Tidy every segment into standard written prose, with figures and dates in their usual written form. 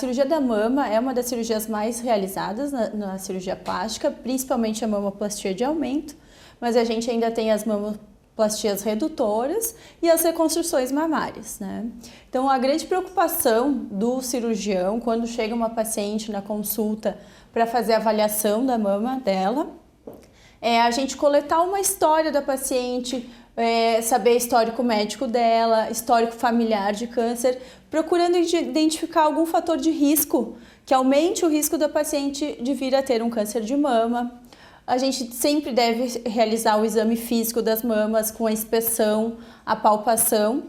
cirurgia da mama é uma das cirurgias mais realizadas na cirurgia plástica, principalmente a mamoplastia de aumento, mas a gente ainda tem as mamoplastias redutoras e as reconstruções mamárias, né? Então, a grande preocupação do cirurgião quando chega uma paciente na consulta para fazer a avaliação da mama dela é a gente coletar uma história da paciente, saber histórico médico dela, histórico familiar de câncer, procurando identificar algum fator de risco que aumente o risco da paciente de vir a ter um câncer de mama. A gente sempre deve realizar o exame físico das mamas com a inspeção, a palpação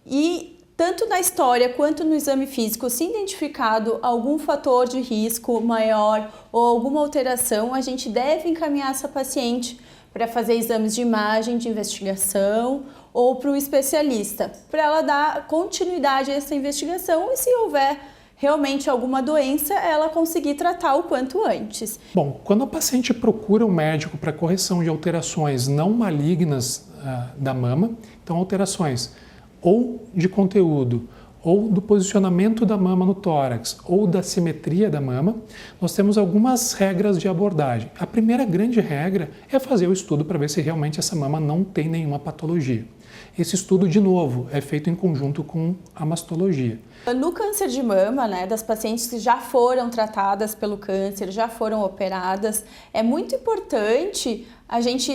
e tanto na história quanto no exame físico, se identificado algum fator de risco maior ou alguma alteração, a gente deve encaminhar essa paciente para fazer exames de imagem, de investigação ou para um especialista, para ela dar continuidade a essa investigação e se houver realmente alguma doença, ela conseguir tratar o quanto antes. Bom, quando a paciente procura um médico para correção de alterações não malignas da mama, então alterações ou de conteúdo, ou do posicionamento da mama no tórax, ou da simetria da mama, nós temos algumas regras de abordagem. A primeira grande regra é fazer o estudo para ver se realmente essa mama não tem nenhuma patologia. Esse estudo, de novo, é feito em conjunto com a mastologia. No câncer de mama, né, das pacientes que já foram tratadas pelo câncer, já foram operadas, é muito importante a gente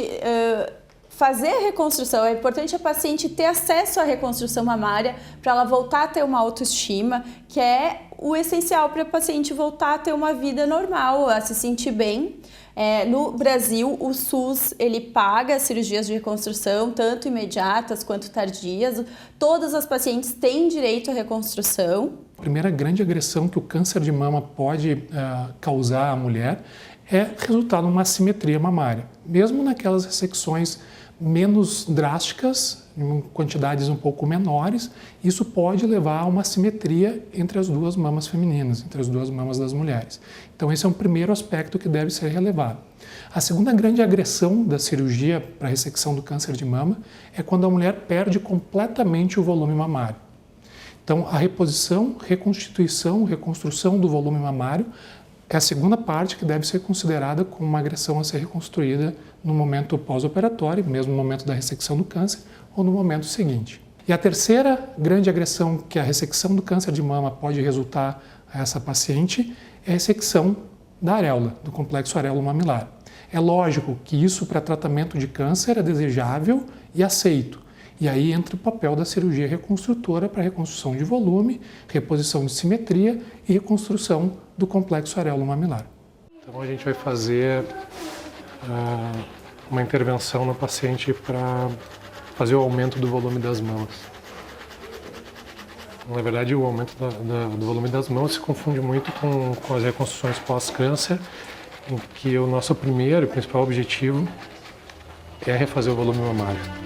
fazer a reconstrução. É importante a paciente ter acesso à reconstrução mamária para ela voltar a ter uma autoestima, que é o essencial para a paciente voltar a ter uma vida normal, a se sentir bem. No Brasil, o SUS ele paga cirurgias de reconstrução, tanto imediatas quanto tardias. Todas as pacientes têm direito à reconstrução. A primeira grande agressão que o câncer de mama pode causar à mulher é resultado de uma assimetria mamária. Mesmo naquelas ressecções menos drásticas, em quantidades um pouco menores, isso pode levar a uma assimetria entre as duas mamas femininas, entre as duas mamas das mulheres. Então esse é um primeiro aspecto que deve ser relevado. A segunda grande agressão da cirurgia para a ressecção do câncer de mama é quando a mulher perde completamente o volume mamário. Então a reposição, reconstituição, reconstrução do volume mamário é a segunda parte que deve ser considerada como uma agressão a ser reconstruída no momento pós-operatório, mesmo no momento da ressecção do câncer ou no momento seguinte. E a terceira grande agressão que a ressecção do câncer de mama pode resultar a essa paciente é a ressecção da areola, do complexo areolo-mamilar. É lógico que isso para tratamento de câncer é desejável e aceito. E aí entra o papel da cirurgia reconstrutora para reconstrução de volume, reposição de simetria e reconstrução do complexo areolo-mamilar. Então a gente vai fazer uma intervenção no paciente para fazer o aumento do volume das mamas. Na verdade, o aumento do volume das mamas se confunde muito com as reconstruções pós-câncer, em que o nosso primeiro e principal objetivo é refazer o volume mamário.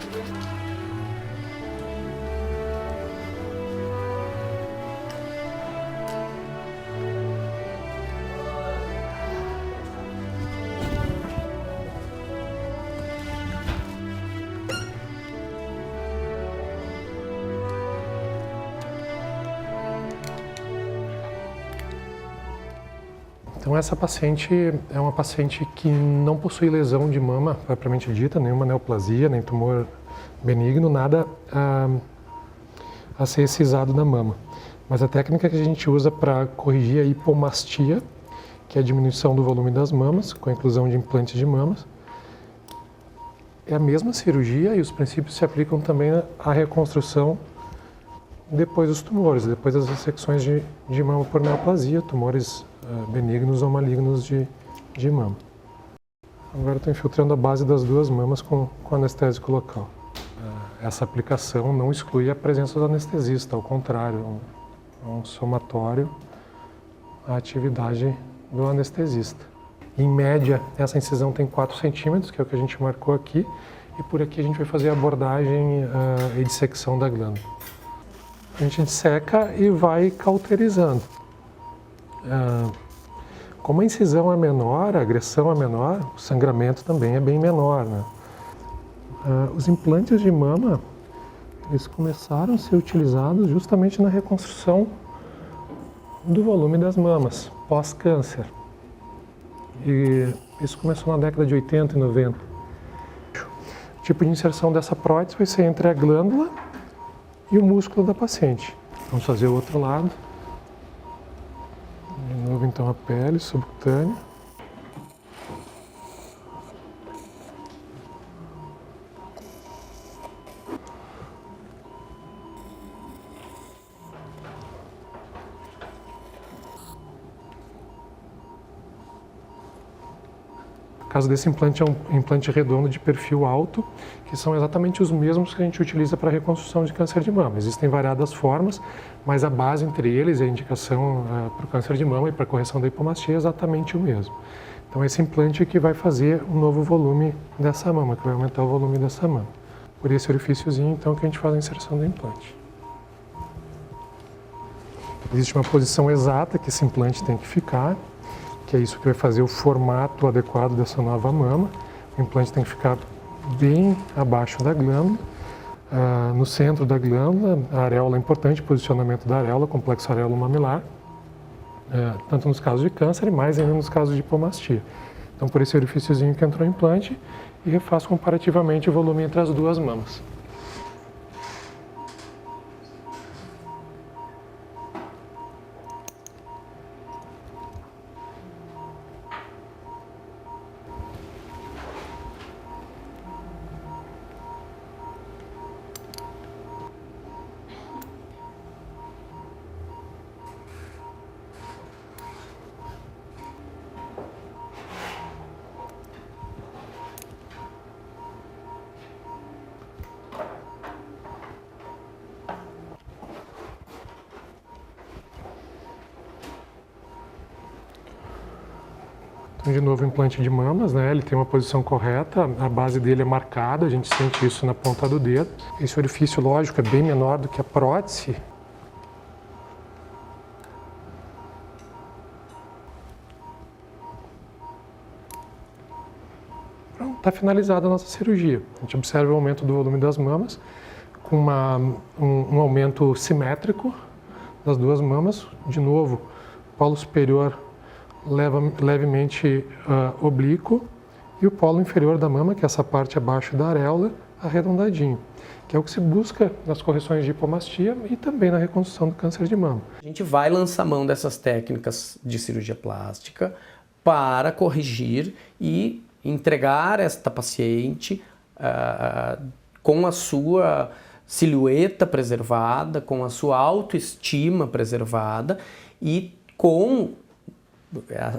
Então essa paciente é uma paciente que não possui lesão de mama propriamente dita, nenhuma neoplasia, nem tumor benigno, nada a ser excisado na mama. Mas a técnica que a gente usa para corrigir a hipomastia, que é a diminuição do volume das mamas, com a inclusão de implantes de mamas, é a mesma cirurgia e os princípios se aplicam também à reconstrução depois dos tumores, depois das ressecções de mama por neoplasia, tumores benignos ou malignos de mama. Agora estou infiltrando a base das duas mamas com anestésico local. Essa aplicação não exclui a presença do anestesista, ao contrário, é um somatório à atividade do anestesista. Em média, essa incisão tem 4 centímetros, que é o que a gente marcou aqui, e por aqui a gente vai fazer a abordagem e dissecção da glândula. A gente disseca e vai cauterizando. Como a incisão é menor, a agressão é menor, o sangramento também é bem menor, né? Os implantes de mama, eles começaram a ser utilizados justamente na reconstrução do volume das mamas pós-câncer. E isso começou na década de 80 e 90. O tipo de inserção dessa prótese vai ser entre a glândula e o músculo da paciente. Vamos fazer o outro lado. De novo, então, a pele subcutânea. O caso desse implante é um implante redondo de perfil alto, que são exatamente os mesmos que a gente utiliza para a reconstrução de câncer de mama. Existem variadas formas, mas a base entre eles, a indicação para o câncer de mama e para a correção da hipomastia é exatamente o mesmo. Então esse implante que vai fazer um novo volume dessa mama, que vai aumentar o volume dessa mama. Por esse orifíciozinho, então, que a gente faz a inserção do implante. Existe uma posição exata que esse implante tem que ficar, que é isso que vai fazer o formato adequado dessa nova mama. O implante tem que ficar bem abaixo da glândula, no centro da glândula. A areola é importante, o posicionamento da areola, complexo areolo-mamilar, tanto nos casos de câncer e mais ainda nos casos de hipomastia. Então, por esse orifíciozinho que entrou o implante, e refaz comparativamente o volume entre as duas mamas. Então, de novo, implante de mamas, né? Ele tem uma posição correta, a base dele é marcada, a gente sente isso na ponta do dedo. Esse orifício, lógico, é bem menor do que a prótese. Pronto, está finalizada a nossa cirurgia. A gente observa o aumento do volume das mamas, com um aumento simétrico das duas mamas. De novo, polo superior levemente oblíquo e o polo inferior da mama, que é essa parte abaixo da areola, arredondadinho, que é o que se busca nas correções de hipomastia e também na reconstrução do câncer de mama. A gente vai lançar mão dessas técnicas de cirurgia plástica para corrigir e entregar esta paciente com a sua silhueta preservada, com a sua autoestima preservada e com,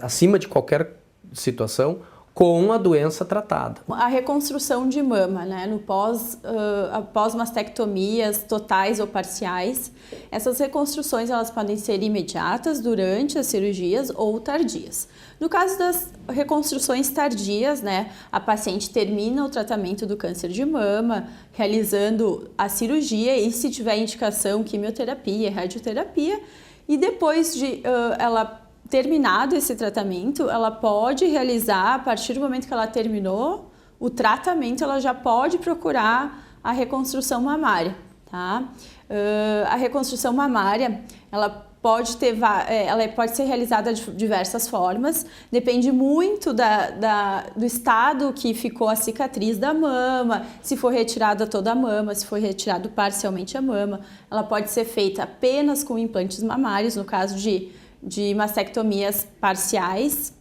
acima de qualquer situação, com a doença tratada. A reconstrução de mama, né, no após mastectomias totais ou parciais, essas reconstruções elas podem ser imediatas durante as cirurgias ou tardias. No caso das reconstruções tardias, né, a paciente termina o tratamento do câncer de mama, realizando a cirurgia e, se tiver indicação, quimioterapia, radioterapia, e depois de ela terminado esse tratamento, ela pode realizar, a partir do momento que ela terminou o tratamento, ela já pode procurar a reconstrução mamária, tá? A reconstrução mamária, ela pode ser realizada de diversas formas, depende muito do estado que ficou a cicatriz da mama, se for retirada toda a mama, se for retirado parcialmente a mama. Ela pode ser feita apenas com implantes mamários, no caso de mastectomias parciais.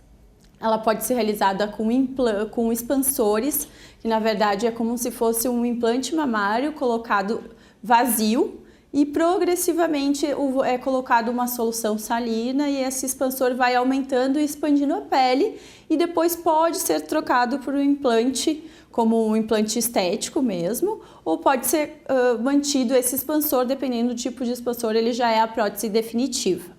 Ela pode ser realizada com expansores, que na verdade é como se fosse um implante mamário colocado vazio e progressivamente é colocado uma solução salina e esse expansor vai aumentando e expandindo a pele e depois pode ser trocado por um implante, como um implante estético mesmo, ou pode ser mantido esse expansor, dependendo do tipo de expansor, ele já é a prótese definitiva.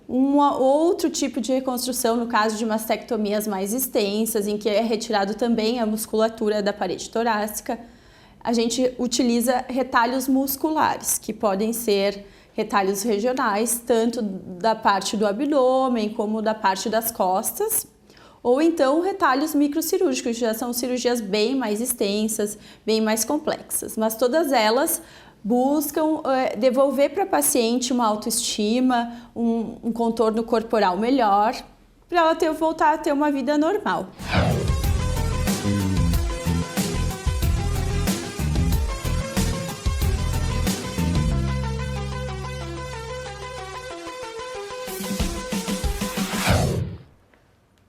Outro tipo de reconstrução, no caso de mastectomias mais extensas, em que é retirado também a musculatura da parede torácica, a gente utiliza retalhos musculares, que podem ser retalhos regionais, tanto da parte do abdômen como da parte das costas, ou então retalhos microcirúrgicos, que já são cirurgias bem mais extensas, bem mais complexas, mas todas elas buscam devolver para a paciente uma autoestima, um contorno corporal melhor, para ela voltar a ter uma vida normal.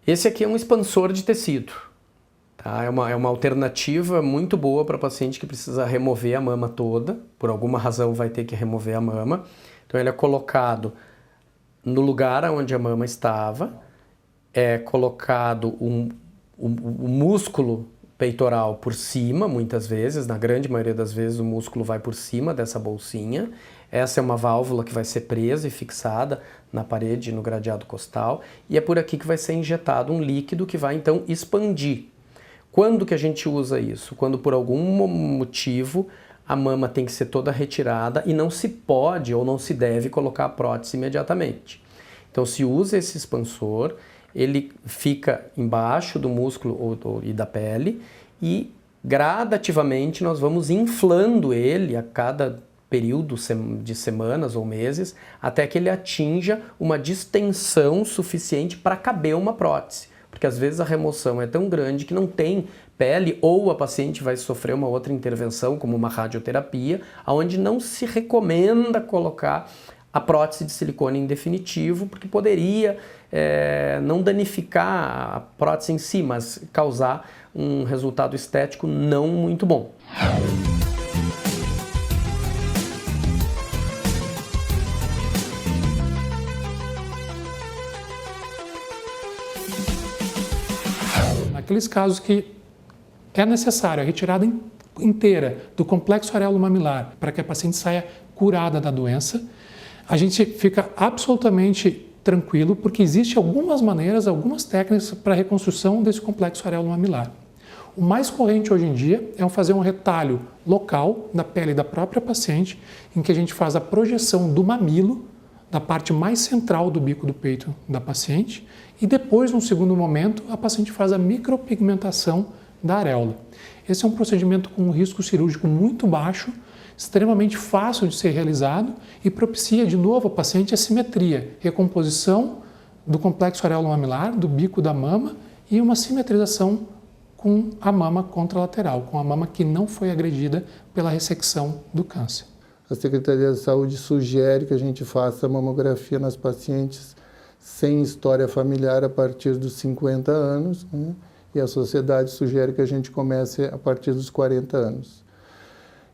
Esse aqui é um expansor de tecido. Tá? É uma alternativa muito boa para paciente que precisa remover a mama toda. Por alguma razão vai ter que remover a mama. Então ele é colocado no lugar onde a mama estava. É colocado o músculo peitoral por cima, muitas vezes. Na grande maioria das vezes o músculo vai por cima dessa bolsinha. Essa é uma válvula que vai ser presa e fixada na parede, no gradeado costal, e é por aqui que vai ser injetado um líquido que vai então expandir. Quando que a gente usa isso? Quando por algum motivo a mama tem que ser toda retirada e não se pode ou não se deve colocar a prótese imediatamente. Então se usa esse expansor, ele fica embaixo do músculo e da pele e gradativamente nós vamos inflando ele a cada período de semanas ou meses, até que ele atinja uma distensão suficiente para caber uma prótese. Porque às vezes a remoção é tão grande que não tem pele ou a paciente vai sofrer uma outra intervenção, como uma radioterapia, onde não se recomenda colocar a prótese de silicone em definitivo, porque poderia não danificar a prótese em si, mas causar um resultado estético não muito bom. Naqueles casos que é necessário a retirada inteira do complexo areolo-mamilar para que a paciente saia curada da doença, a gente fica absolutamente tranquilo porque existem algumas maneiras, algumas técnicas para a reconstrução desse complexo areolo-mamilar. O mais corrente hoje em dia é fazer um retalho local na pele da própria paciente, em que a gente faz a projeção do mamilo, da parte mais central do bico do peito da paciente, e depois, num segundo momento, a paciente faz a micropigmentação da areola. Esse é um procedimento com um risco cirúrgico muito baixo, extremamente fácil de ser realizado e propicia de novo a paciente a simetria, recomposição do complexo areolo-mamilar, do bico da mama e uma simetrização com a mama contralateral, com a mama que não foi agredida pela ressecção do câncer. A Secretaria de Saúde sugere que a gente faça mamografia nas pacientes sem história familiar a partir dos 50 anos, né? E a sociedade sugere que a gente comece a partir dos 40 anos.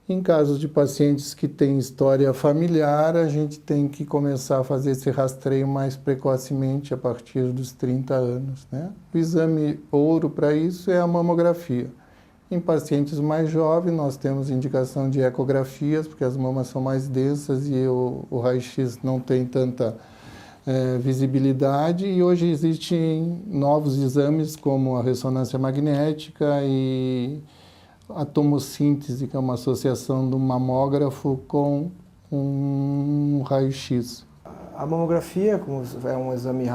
Em casos de pacientes que têm história familiar, a gente tem que começar a fazer esse rastreio mais precocemente a partir dos 30 anos, né? O exame ouro para isso é a mamografia. Em pacientes mais jovens, nós temos indicação de ecografias, porque as mamas são mais densas e o raio-x não tem tanta visibilidade. E hoje existem novos exames, como a ressonância magnética e a tomossíntese, que é uma associação do mamógrafo com um raio-x. A mamografia é um exame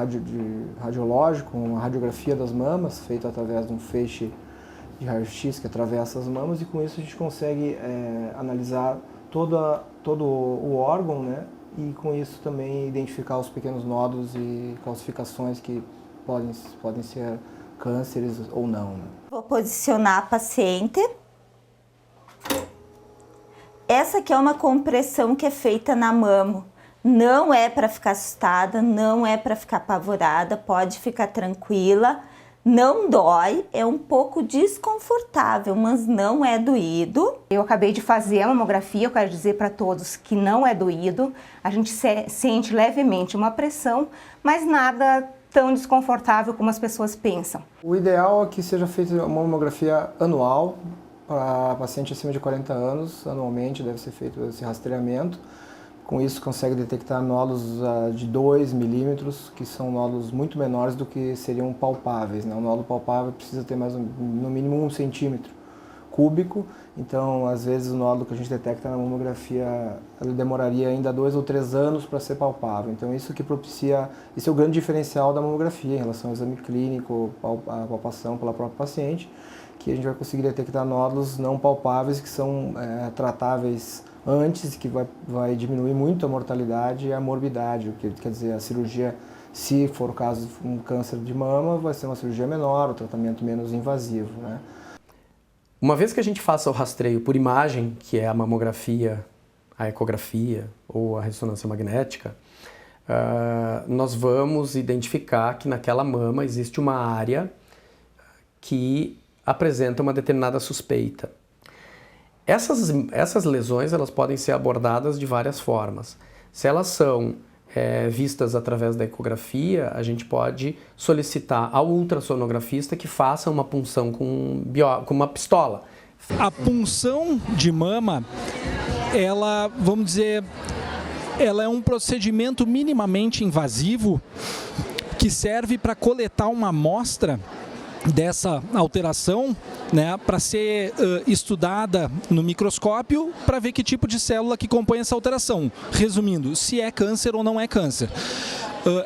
radiológico, uma radiografia das mamas, feita através de um feixe de raio-x que atravessa as mamas, e com isso a gente consegue analisar todo o órgão, né? E com isso também identificar os pequenos nódulos e calcificações que podem ser cânceres ou não, né? Vou posicionar a paciente. Essa aqui é uma compressão que é feita na mama. Não é para ficar assustada, não é para ficar apavorada, pode ficar tranquila. Não dói, é um pouco desconfortável, mas não é doído. Eu acabei de fazer a mamografia, eu quero dizer para todos que não é doído. A gente sente levemente uma pressão, mas nada tão desconfortável como as pessoas pensam. O ideal é que seja feita uma mamografia anual para paciente acima de 40 anos. Anualmente deve ser feito esse rastreamento. Com isso consegue detectar nódulos de 2 milímetros, que são nódulos muito menores do que seriam palpáveis, né? O nódulo palpável precisa ter no mínimo 1 centímetro cúbico, então às vezes o nódulo que a gente detecta na mamografia ele demoraria ainda 2 ou 3 anos para ser palpável. Então isso que propicia, esse é o grande diferencial da mamografia em relação ao exame clínico, a palpação pela própria paciente, que a gente vai conseguir detectar nódulos não palpáveis que são tratáveis antes, que vai diminuir muito a mortalidade e a morbidade, o que quer dizer, a cirurgia, se for o caso de um câncer de mama, vai ser uma cirurgia menor, o tratamento menos invasivo, né? Uma vez que a gente faça o rastreio por imagem, que é a mamografia, a ecografia ou a ressonância magnética, nós vamos identificar que naquela mama existe uma área que apresenta uma determinada suspeita. Essas lesões elas podem ser abordadas de várias formas. Se elas são vistas através da ecografia, a gente pode solicitar ao ultrassonografista que faça uma punção com uma pistola. A punção de mama, ela, vamos dizer, ela é um procedimento minimamente invasivo que serve para coletar uma amostra dessa alteração, né, para ser estudada no microscópio para ver que tipo de célula que compõe essa alteração. Resumindo, se é câncer ou não é câncer.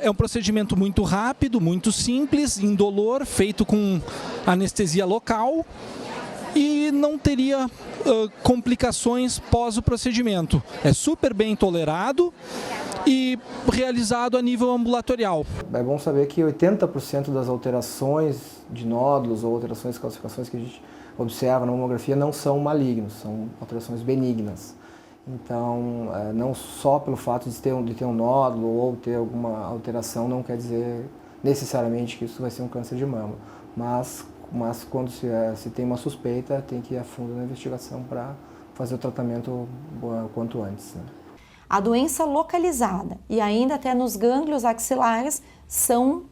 É um procedimento muito rápido, muito simples, indolor, feito com anestesia local e não teria complicações pós o procedimento. É super bem tolerado e realizado a nível ambulatorial. É bom saber que 80% das alterações de nódulos ou alterações de calcificações que a gente observa na mamografia não são malignos, são alterações benignas. Então, não só pelo fato de ter um nódulo ou ter alguma alteração não quer dizer necessariamente que isso vai ser um câncer de mama, mas quando se tem uma suspeita, tem que ir a fundo na investigação para fazer o tratamento quanto antes, né? A doença localizada e ainda até nos gânglios axilares são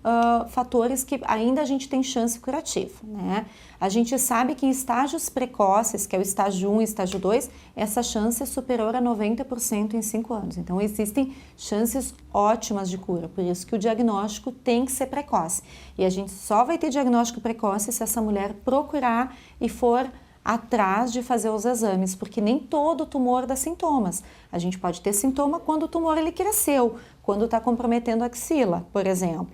fatores que ainda a gente tem chance curativa, né? A gente sabe que em estágios precoces, que é o estágio 1 e estágio 2, essa chance é superior a 90% em 5 anos. Então existem chances ótimas de cura, por isso que o diagnóstico tem que ser precoce. E a gente só vai ter diagnóstico precoce se essa mulher procurar e for atrás de fazer os exames, porque nem todo tumor dá sintomas. A gente pode ter sintoma quando o tumor ele cresceu, quando está comprometendo a axila, por exemplo.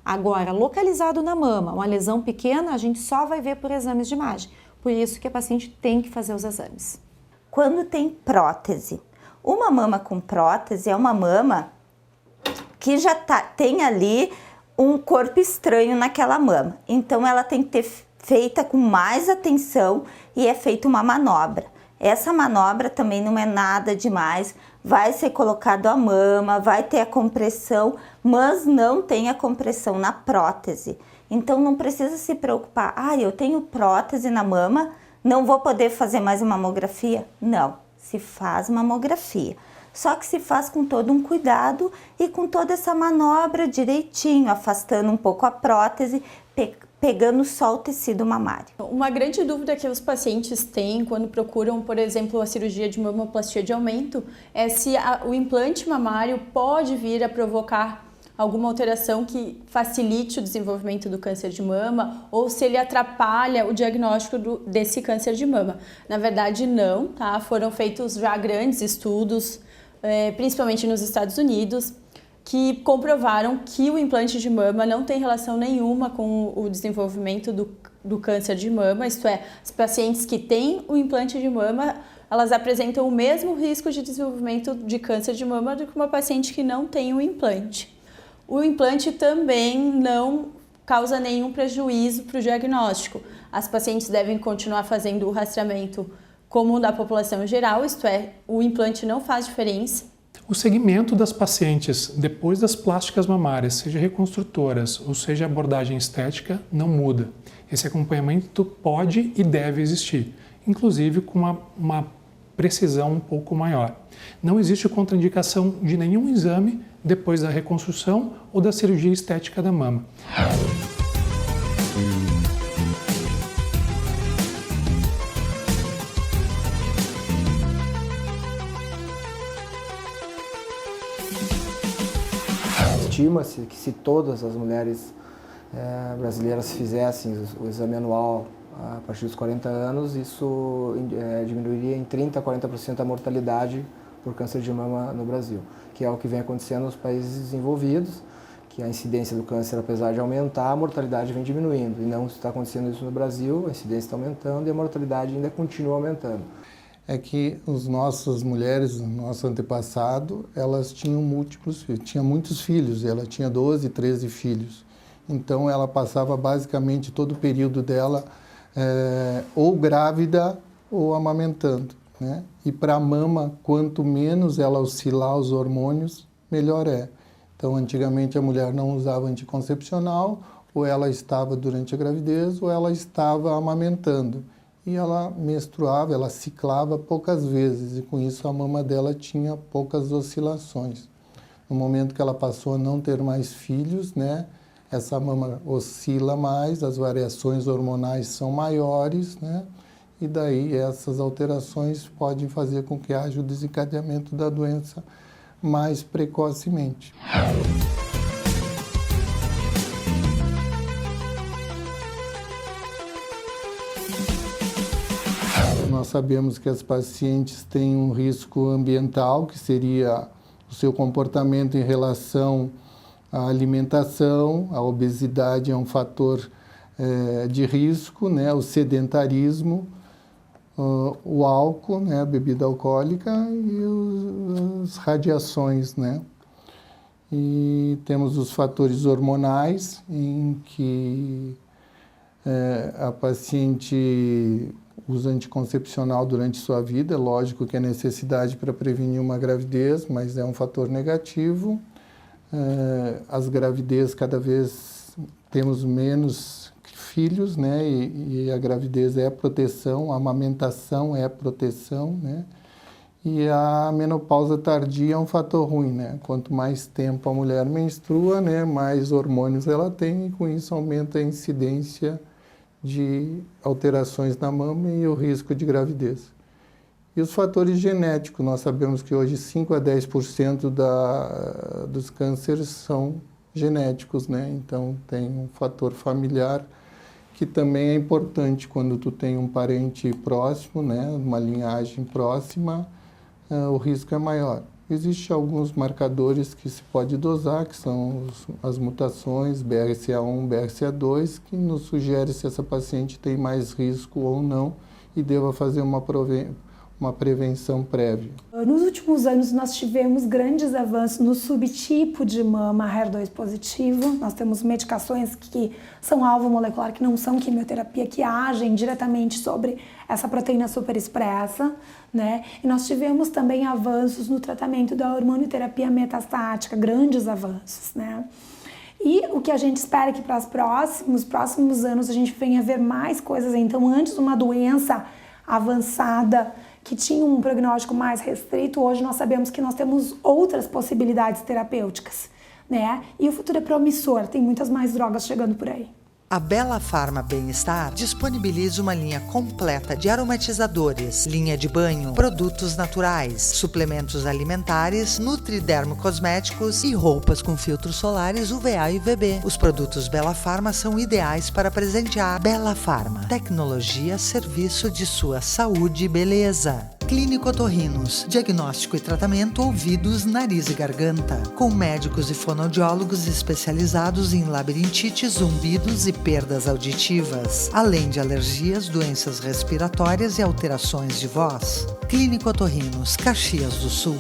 Agora, localizado na mama, uma lesão pequena, a gente só vai ver por exames de imagem. Por isso que a paciente tem que fazer os exames. Quando tem prótese, uma mama com prótese é uma mama que já tem ali um corpo estranho naquela mama. Então, ela tem que ter feita com mais atenção e é feita uma manobra. Essa manobra também não é nada demais, vai ser colocado a mama, vai ter a compressão, mas não tem a compressão na prótese. Então não precisa se preocupar, eu tenho prótese na mama, não vou poder fazer mais mamografia? Não, se faz mamografia. Só que se faz com todo um cuidado e com toda essa manobra direitinho, afastando um pouco a prótese, pegando só o tecido mamário. Uma grande dúvida que os pacientes têm quando procuram, por exemplo, a cirurgia de mamoplastia de aumento é se o implante mamário pode vir a provocar alguma alteração que facilite o desenvolvimento do câncer de mama ou se ele atrapalha o diagnóstico desse câncer de mama. Na verdade, não, tá? Foram feitos já grandes estudos, principalmente nos Estados Unidos, que comprovaram que o implante de mama não tem relação nenhuma com o desenvolvimento do câncer de mama, isto é, as pacientes que têm o implante de mama, elas apresentam o mesmo risco de desenvolvimento de câncer de mama do que uma paciente que não tem o implante. O implante também não causa nenhum prejuízo para o diagnóstico. As pacientes devem continuar fazendo o rastreamento comum da população geral, isto é, o implante não faz diferença. O segmento das pacientes depois das plásticas mamárias, seja reconstrutoras ou seja abordagem estética, não muda. Esse acompanhamento pode e deve existir, inclusive com uma precisão um pouco maior. Não existe contraindicação de nenhum exame depois da reconstrução ou da cirurgia estética da mama. Estima-se que se todas as mulheres brasileiras fizessem o exame anual a partir dos 40 anos, isso diminuiria em 30% a 40% a mortalidade por câncer de mama no Brasil, que é o que vem acontecendo nos países desenvolvidos, que a incidência do câncer, apesar de aumentar, a mortalidade vem diminuindo. E não está acontecendo isso no Brasil, a incidência está aumentando e a mortalidade ainda continua aumentando. é que as nossas mulheres, o nosso antepassado, elas tinham múltiplos filhos, tinha muitos filhos, ela tinha 12, 13 filhos. Então ela passava basicamente todo o período dela ou grávida ou amamentando, né? E para a mama, quanto menos ela oscilar os hormônios, melhor é. Então antigamente a mulher não usava anticoncepcional, ou ela estava durante a gravidez ou ela estava amamentando. E ela menstruava, ela ciclava poucas vezes, e com isso a mama dela tinha poucas oscilações. No momento que ela passou a não ter mais filhos, né, essa mama oscila mais, as variações hormonais são maiores, né, e daí essas alterações podem fazer com que haja o desencadeamento da doença mais precocemente. Nós sabemos que as pacientes têm um risco ambiental, que seria o seu comportamento em relação à alimentação. A obesidade é um fator de risco, né? O sedentarismo, o álcool, né? A bebida alcoólica e as radiações, né? E temos os fatores hormonais, em que a paciente usa anticoncepcional durante sua vida. É lógico que é necessidade para prevenir uma gravidez, mas é um fator negativo. As gravidez, cada vez temos menos filhos, né? E a gravidez é proteção, a amamentação é proteção, né? E a menopausa tardia é um fator ruim, né? Quanto mais tempo a mulher menstrua, né, mais hormônios ela tem, e com isso aumenta a incidência de alterações na mama e o risco de gravidez. E os fatores genéticos, nós sabemos que hoje 5 a 10% dos cânceres são genéticos, né? Então tem um fator familiar que também é importante quando tu tem um parente próximo, né? Uma linhagem próxima, o risco é maior. Existem alguns marcadores que se pode dosar, que são as mutações BRCA1, BRCA2, que nos sugere se essa paciente tem mais risco ou não e deva fazer uma prevenção prévia. Nos últimos anos, nós tivemos grandes avanços no subtipo de mama HER2 positivo. Nós temos medicações que são alvo molecular, que não são quimioterapia, que agem diretamente sobre essa proteína superexpressa, né? E nós tivemos também avanços no tratamento da hormonioterapia metastática, grandes avanços, né? E o que a gente espera é que para os próximos anos a gente venha ver mais coisas. Então, antes de uma doença avançada que tinha um prognóstico mais restrito, hoje nós sabemos que nós temos outras possibilidades terapêuticas, né? E o futuro é promissor, tem muitas mais drogas chegando por aí. A Bela Farma Bem-Estar disponibiliza uma linha completa de aromatizadores, linha de banho, produtos naturais, suplementos alimentares, nutridermo cosméticos e roupas com filtros solares UVA e UVB. Os produtos Bela Farma são ideais para presentear. Bela Farma, tecnologia a serviço de sua saúde e beleza. Clínico Otorrinos, diagnóstico e tratamento ouvidos, nariz e garganta, com médicos e fonoaudiólogos especializados em labirintite, zumbidos e perdas auditivas, além de alergias, doenças respiratórias e alterações de voz. Clínico Otorrinos, Caxias do Sul.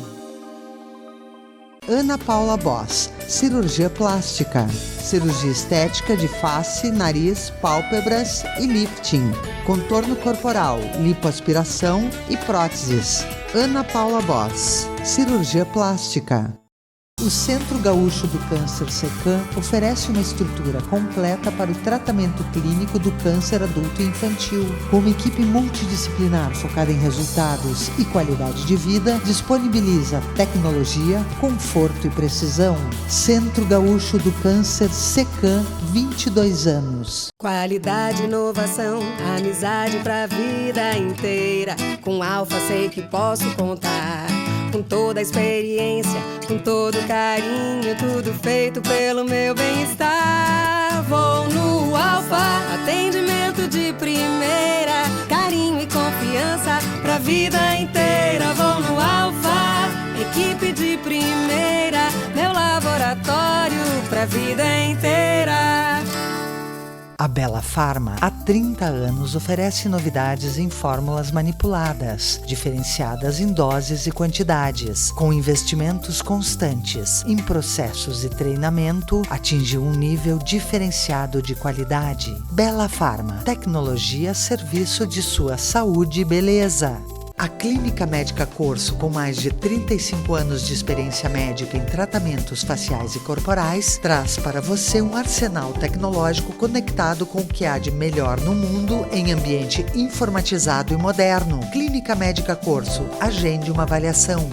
Ana Paula Boss, cirurgia plástica, cirurgia estética de face, nariz, pálpebras e lifting, contorno corporal, lipoaspiração e próteses. Ana Paula Boss, cirurgia plástica. O Centro Gaúcho do Câncer SECAM oferece uma estrutura completa para o tratamento clínico do câncer adulto e infantil. Com uma equipe multidisciplinar focada em resultados e qualidade de vida, disponibiliza tecnologia, conforto e precisão. Centro Gaúcho do Câncer SECAM, 22 anos. Qualidade, inovação, amizade pra vida inteira. Com Alfa sei que posso contar. Com toda a experiência, com todo o carinho, tudo feito pelo meu bem-estar. Vou no Alfa, atendimento de primeira, carinho e confiança pra vida inteira. Vou no Alfa, equipe de primeira, meu laboratório pra vida inteira. A Bela Pharma, há 30 anos, oferece novidades em fórmulas manipuladas, diferenciadas em doses e quantidades, com investimentos constantes em processos e treinamento, atinge um nível diferenciado de qualidade. Bela Pharma, tecnologia a serviço de sua saúde e beleza. A Clínica Médica Corso, com mais de 35 anos de experiência médica em tratamentos faciais e corporais, traz para você um arsenal tecnológico conectado com o que há de melhor no mundo em ambiente informatizado e moderno. Clínica Médica Corso, agende uma avaliação.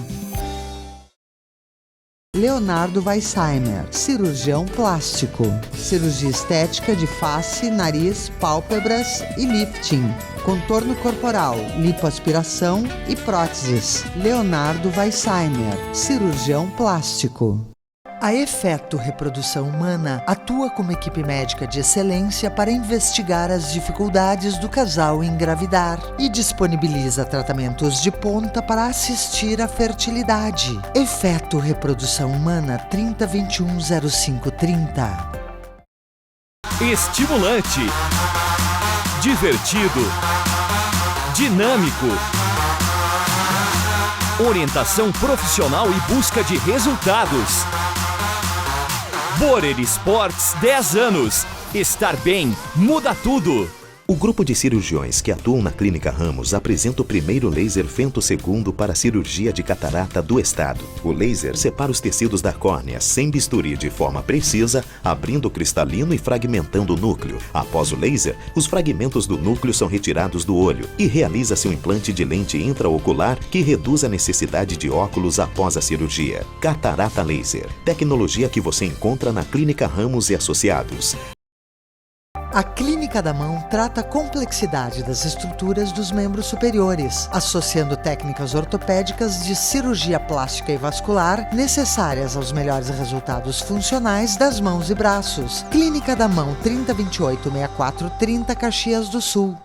Leonardo Weissheimer, cirurgião plástico, cirurgia estética de face, nariz, pálpebras e lifting, contorno corporal, lipoaspiração e próteses. Leonardo Weissheimer, cirurgião plástico. A Efeto Reprodução Humana atua como equipe médica de excelência para investigar as dificuldades do casal em engravidar e disponibiliza tratamentos de ponta para assistir à fertilidade. Efeto Reprodução Humana 3021 0530. Estimulante, divertido, dinâmico, orientação profissional e busca de resultados. Borer Esportes, 10 anos. Estar bem muda tudo. O grupo de cirurgiões que atuam na Clínica Ramos apresenta o primeiro laser femtosegundo para a cirurgia de catarata do estado. O laser separa os tecidos da córnea sem bisturi de forma precisa, abrindo o cristalino e fragmentando o núcleo. Após o laser, os fragmentos do núcleo são retirados do olho e realiza-se um implante de lente intraocular que reduz a necessidade de óculos após a cirurgia. Catarata Laser, tecnologia que você encontra na Clínica Ramos e Associados. A Clínica da Mão trata a complexidade das estruturas dos membros superiores, associando técnicas ortopédicas de cirurgia plástica e vascular necessárias aos melhores resultados funcionais das mãos e braços. Clínica da Mão 3028-6430, Caxias do Sul.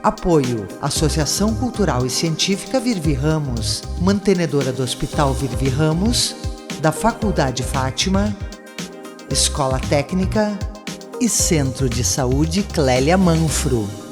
Apoio: Associação Cultural e Científica Virvi Ramos, mantenedora do Hospital Virvi Ramos, da Faculdade Fátima, Escola Técnica e Centro de Saúde Clélia Manfro.